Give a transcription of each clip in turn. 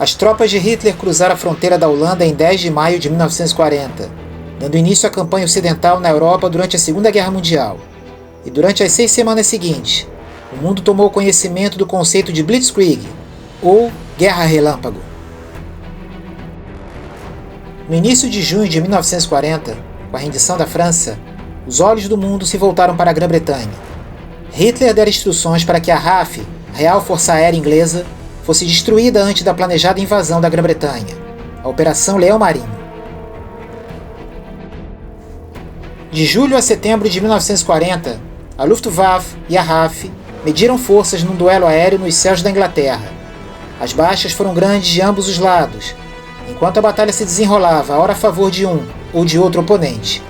As tropas de Hitler cruzaram a fronteira da Holanda em 10 de maio de 1940, dando início à campanha ocidental na Europa durante a Segunda Guerra Mundial. E durante as 6 semanas seguintes, o mundo tomou conhecimento do conceito de Blitzkrieg, ou Guerra Relâmpago. No início de junho de 1940, com a rendição da França, os olhos do mundo se voltaram para a Grã-Bretanha. Hitler dera instruções para que a RAF, Real Força Aérea Inglesa, fosse destruída antes da planejada invasão da Grã-Bretanha, a Operação Leão Marinho. De julho a setembro de 1940, a Luftwaffe e a RAF mediram forças num duelo aéreo nos céus da Inglaterra. As baixas foram grandes de ambos os lados, enquanto a batalha se desenrolava, ora a favor de um ou de outro oponente.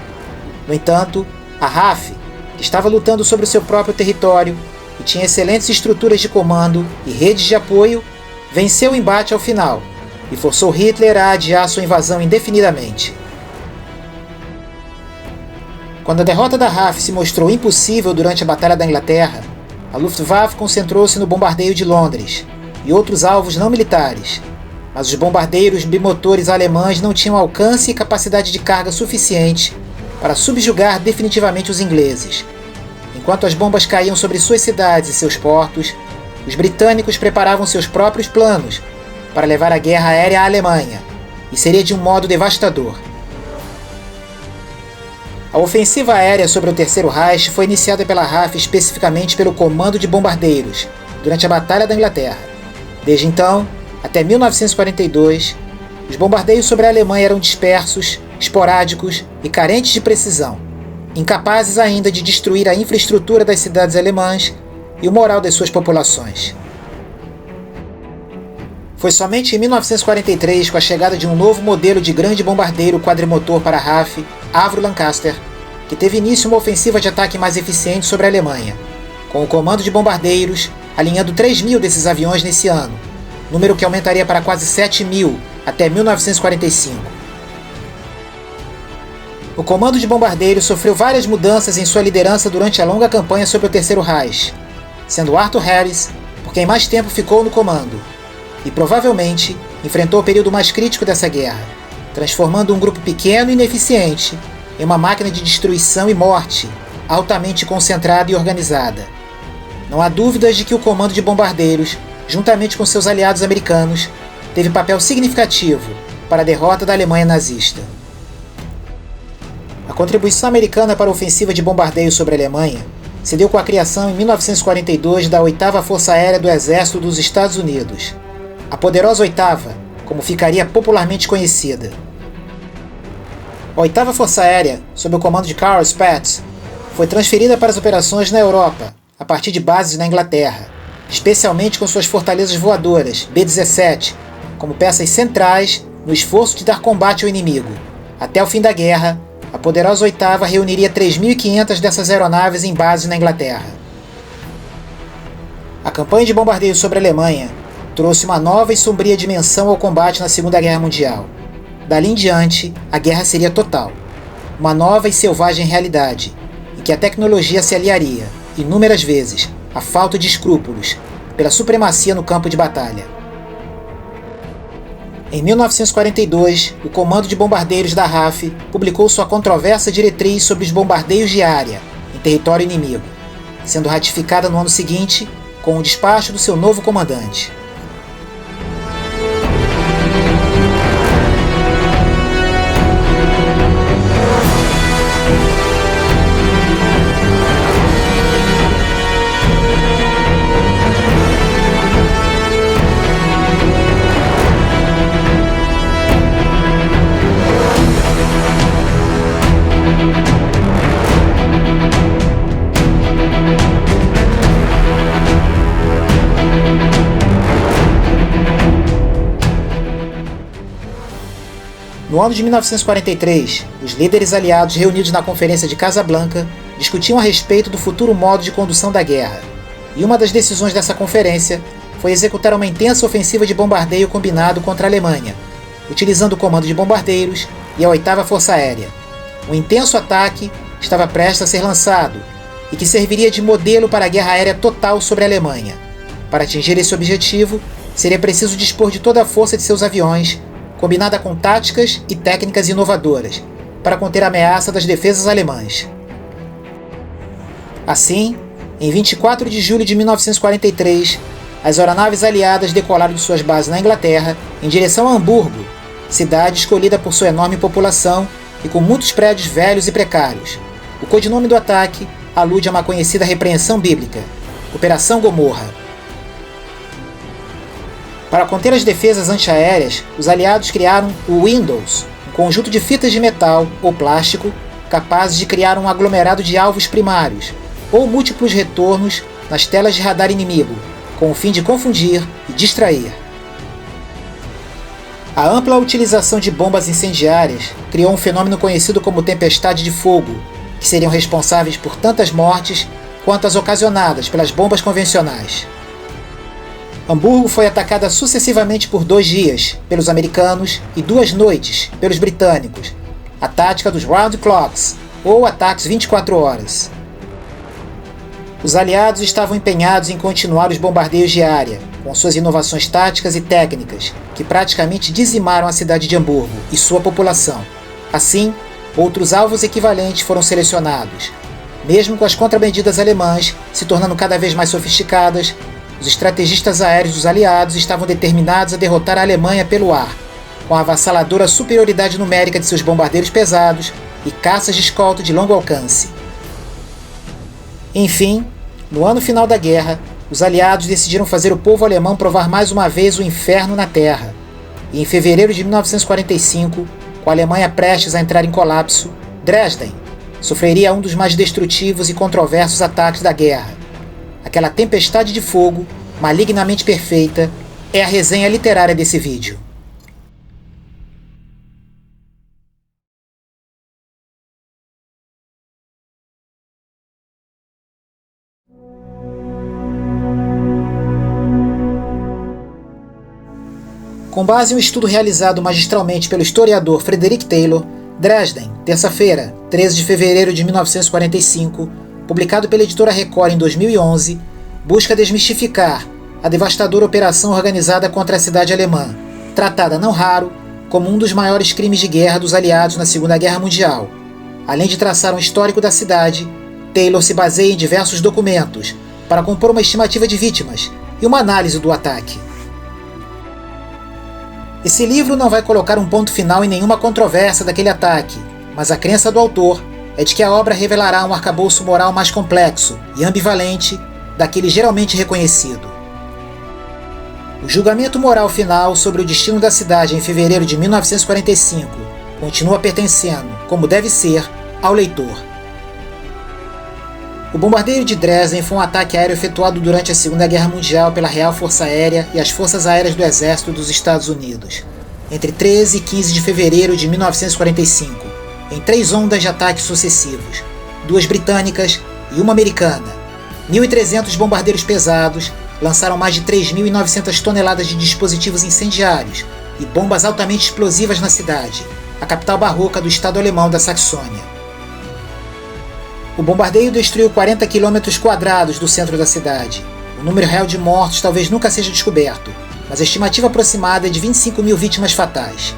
No entanto, a RAF, que estava lutando sobre o seu próprio território e tinha excelentes estruturas de comando e redes de apoio, venceu o embate ao final e forçou Hitler a adiar sua invasão indefinidamente. Quando a derrota da RAF se mostrou impossível durante a Batalha da Inglaterra, a Luftwaffe concentrou-se no bombardeio de Londres e outros alvos não militares, mas os bombardeiros bimotores alemães não tinham alcance e capacidade de carga suficiente para subjugar definitivamente os ingleses. Enquanto as bombas caíam sobre suas cidades e seus portos, os britânicos preparavam seus próprios planos para levar a guerra aérea à Alemanha, e seria de um modo devastador. A ofensiva aérea sobre o Terceiro Reich foi iniciada pela RAF especificamente pelo Comando de Bombardeiros, durante a Batalha da Inglaterra. Desde então, até 1942, os bombardeios sobre a Alemanha eram dispersos, esporádicos e carentes de precisão, incapazes ainda de destruir a infraestrutura das cidades alemãs e o moral das suas populações. Foi somente em 1943, com a chegada de um novo modelo de grande bombardeiro quadrimotor para a RAF, Avro Lancaster, que teve início uma ofensiva de ataque mais eficiente sobre a Alemanha, com o Comando de Bombardeiros alinhando 3.000 desses aviões nesse ano, número que aumentaria para quase 7.000 até 1945. O Comando de Bombardeiros sofreu várias mudanças em sua liderança durante a longa campanha sobre o Terceiro Reich, sendo Arthur Harris por quem mais tempo ficou no comando, e provavelmente enfrentou o período mais crítico dessa guerra, transformando um grupo pequeno e ineficiente em uma máquina de destruição e morte, altamente concentrada e organizada. Não há dúvidas de que o Comando de Bombardeiros, juntamente com seus aliados americanos, teve papel significativo para a derrota da Alemanha nazista. A contribuição americana para a ofensiva de bombardeio sobre a Alemanha se deu com a criação em 1942 da 8ª Força Aérea do Exército dos Estados Unidos, a poderosa 8ª, como ficaria popularmente conhecida. A 8ª Força Aérea, sob o comando de Carl Spaatz, foi transferida para as operações na Europa, a partir de bases na Inglaterra, especialmente com suas fortalezas voadoras, B-17, como peças centrais no esforço de dar combate ao inimigo. Até o fim da guerra, a poderosa 8ª reuniria 3.500 dessas aeronaves em bases na Inglaterra. A campanha de bombardeio sobre a Alemanha trouxe uma nova e sombria dimensão ao combate na Segunda Guerra Mundial. Dali em diante, a guerra seria total. Uma nova e selvagem realidade, em que a tecnologia se aliaria, inúmeras vezes, à falta de escrúpulos, pela supremacia no campo de batalha. Em 1942, o Comando de Bombardeiros da RAF publicou sua controversa diretriz sobre os bombardeios de área em território inimigo, sendo ratificada no ano seguinte com o despacho do seu novo comandante. No ano de 1943, os líderes aliados reunidos na Conferência de Casablanca discutiam a respeito do futuro modo de condução da guerra, e uma das decisões dessa conferência foi executar uma intensa ofensiva de bombardeio combinado contra a Alemanha, utilizando o Comando de Bombardeiros e a 8ª Força Aérea. Um intenso ataque estava prestes a ser lançado e que serviria de modelo para a guerra aérea total sobre a Alemanha. Para atingir esse objetivo, seria preciso dispor de toda a força de seus aviões, combinada com táticas e técnicas inovadoras, para conter a ameaça das defesas alemãs. Assim, em 24 de julho de 1943, as aeronaves aliadas decolaram de suas bases na Inglaterra em direção a Hamburgo, cidade escolhida por sua enorme população e com muitos prédios velhos e precários. O codinome do ataque alude a uma conhecida repreensão bíblica, Operação Gomorra. Para conter as defesas antiaéreas, os aliados criaram o Windows, um conjunto de fitas de metal ou plástico capazes de criar um aglomerado de alvos primários, ou múltiplos retornos nas telas de radar inimigo, com o fim de confundir e distrair. A ampla utilização de bombas incendiárias criou um fenômeno conhecido como tempestade de fogo, que seriam responsáveis por tantas mortes quanto as ocasionadas pelas bombas convencionais. Hamburgo foi atacada sucessivamente por 2 dias pelos americanos e 2 noites pelos britânicos, a tática dos round clocks, ou ataques 24 horas. Os aliados estavam empenhados em continuar os bombardeios de área, com suas inovações táticas e técnicas, que praticamente dizimaram a cidade de Hamburgo e sua população. Assim, outros alvos equivalentes foram selecionados. Mesmo com as contramedidas alemãs se tornando cada vez mais sofisticadas, os estrategistas aéreos dos aliados estavam determinados a derrotar a Alemanha pelo ar, com a avassaladora superioridade numérica de seus bombardeiros pesados e caças de escolta de longo alcance. Enfim, no ano final da guerra, os aliados decidiram fazer o povo alemão provar mais uma vez o inferno na terra. E em fevereiro de 1945, com a Alemanha prestes a entrar em colapso, Dresden sofreria um dos mais destrutivos e controversos ataques da guerra. Aquela tempestade de fogo, malignamente perfeita, é a resenha literária desse vídeo. Com base em um estudo realizado magistralmente pelo historiador Frederick Taylor, Dresden, terça-feira, 13 de fevereiro de 1945, publicado pela editora Record em 2011, busca desmistificar a devastadora operação organizada contra a cidade alemã, tratada não raro como um dos maiores crimes de guerra dos aliados na Segunda Guerra Mundial. Além de traçar um histórico da cidade, Taylor se baseia em diversos documentos para compor uma estimativa de vítimas e uma análise do ataque. Esse livro não vai colocar um ponto final em nenhuma controvérsia daquele ataque, mas a crença do autor é de que a obra revelará um arcabouço moral mais complexo e ambivalente daquele geralmente reconhecido. O julgamento moral final sobre o destino da cidade em fevereiro de 1945 continua pertencendo, como deve ser, ao leitor. O bombardeio de Dresden foi um ataque aéreo efetuado durante a Segunda Guerra Mundial pela Real Força Aérea e as Forças Aéreas do Exército dos Estados Unidos, entre 13 e 15 de fevereiro de 1945, em 3 ondas de ataques sucessivos, 2 britânicas e uma americana. 1.300 bombardeiros pesados lançaram mais de 3.900 toneladas de dispositivos incendiários e bombas altamente explosivas na cidade, a capital barroca do estado alemão da Saxônia. O bombardeio destruiu 40 km² do centro da cidade. O número real de mortos talvez nunca seja descoberto, mas a estimativa aproximada é de 25.000 vítimas fatais.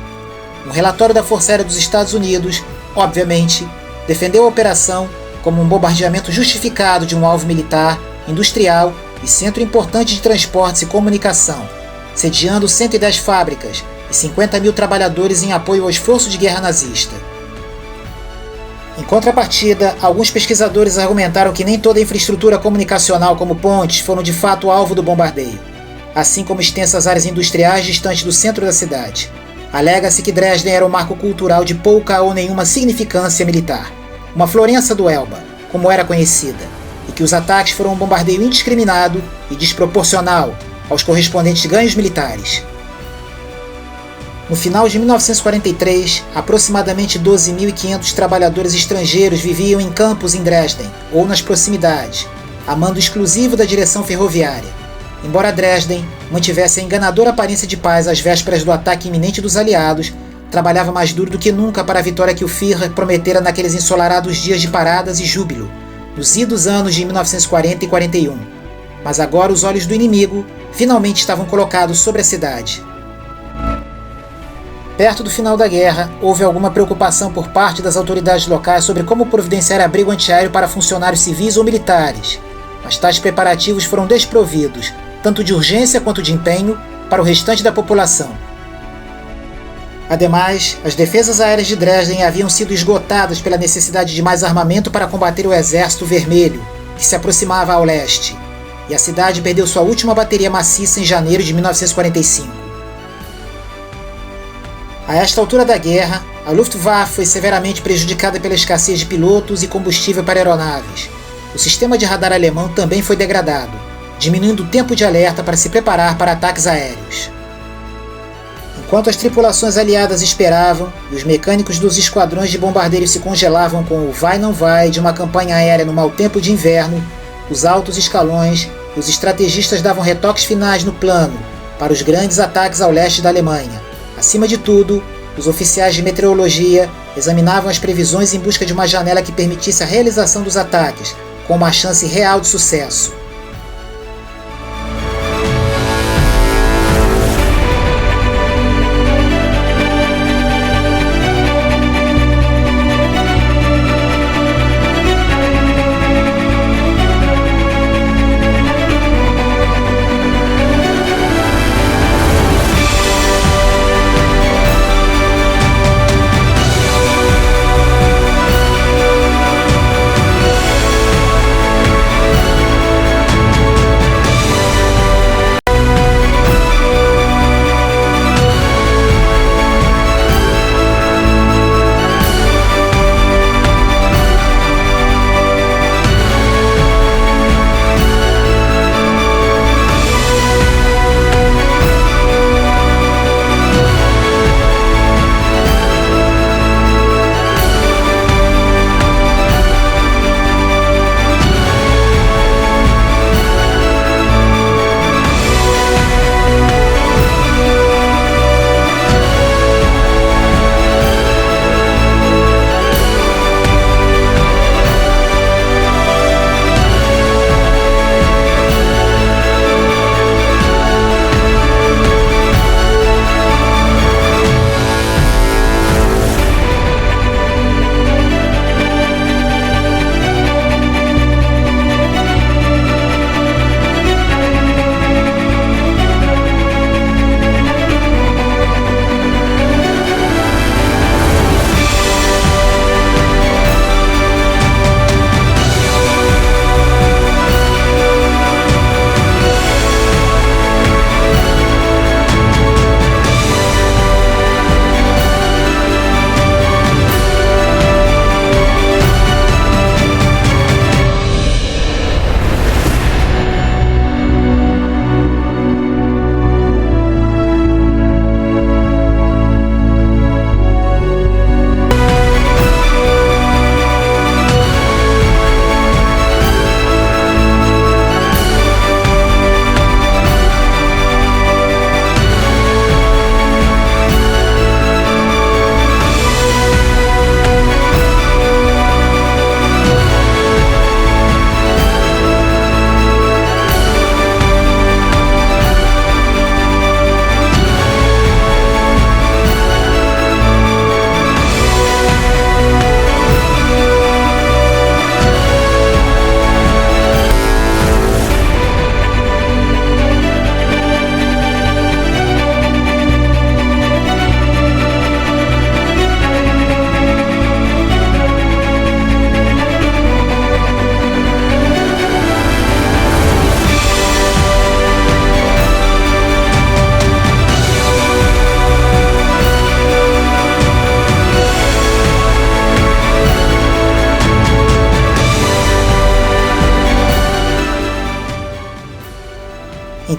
Um relatório da Força Aérea dos Estados Unidos, obviamente, defendeu a operação como um bombardeamento justificado de um alvo militar, industrial e centro importante de transportes e comunicação, sediando 110 fábricas e 50.000 trabalhadores em apoio ao esforço de guerra nazista. Em contrapartida, alguns pesquisadores argumentaram que nem toda a infraestrutura comunicacional como pontes foram de fato alvo do bombardeio, assim como extensas áreas industriais distantes do centro da cidade. Alega-se que Dresden era um marco cultural de pouca ou nenhuma significância militar, uma Florença do Elba, como era conhecida, e que os ataques foram um bombardeio indiscriminado e desproporcional aos correspondentes ganhos militares. No final de 1943, aproximadamente 12.500 trabalhadores estrangeiros viviam em campos em Dresden ou nas proximidades, a mando exclusivo da direção ferroviária. Embora Dresden mantivesse a enganadora aparência de paz às vésperas do ataque iminente dos aliados, trabalhava mais duro do que nunca para a vitória que o Führer prometera naqueles ensolarados dias de paradas e júbilo, nos idos anos de 1940 e 41. mas agora os olhos do inimigo finalmente estavam colocados sobre a cidade. Perto do final da guerra, houve alguma preocupação por parte das autoridades locais sobre como providenciar abrigo antiaéreo para funcionários civis ou militares, mas tais preparativos foram desprovidos, tanto de urgência quanto de empenho, para o restante da população. Ademais, as defesas aéreas de Dresden haviam sido esgotadas pela necessidade de mais armamento para combater o Exército Vermelho, que se aproximava ao leste, e a cidade perdeu sua última bateria maciça em janeiro de 1945. A esta altura da guerra, a Luftwaffe foi severamente prejudicada pela escassez de pilotos e combustível para aeronaves. O sistema de radar alemão também foi degradado, diminuindo o tempo de alerta para se preparar para ataques aéreos. Enquanto as tripulações aliadas esperavam e os mecânicos dos esquadrões de bombardeiros se congelavam com o vai-não vai de uma campanha aérea no mau tempo de inverno, os altos escalões e os estrategistas davam retoques finais no plano para os grandes ataques ao leste da Alemanha. Acima de tudo, os oficiais de meteorologia examinavam as previsões em busca de uma janela que permitisse a realização dos ataques, com uma chance real de sucesso.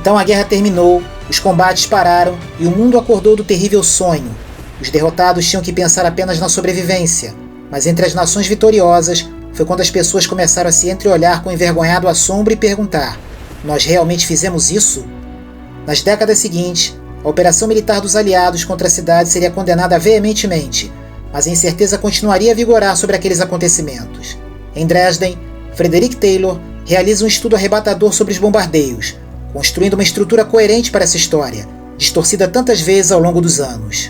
Então a guerra terminou, os combates pararam e o mundo acordou do terrível sonho. Os derrotados tinham que pensar apenas na sobrevivência, mas entre as nações vitoriosas foi quando as pessoas começaram a se entreolhar com envergonhado assombro e perguntar: nós realmente fizemos isso? Nas décadas seguintes, a operação militar dos aliados contra a cidade seria condenada veementemente, mas a incerteza continuaria a vigorar sobre aqueles acontecimentos. Em Dresden, Frederick Taylor, realiza um estudo arrebatador sobre os bombardeios, construindo uma estrutura coerente para essa história, distorcida tantas vezes ao longo dos anos.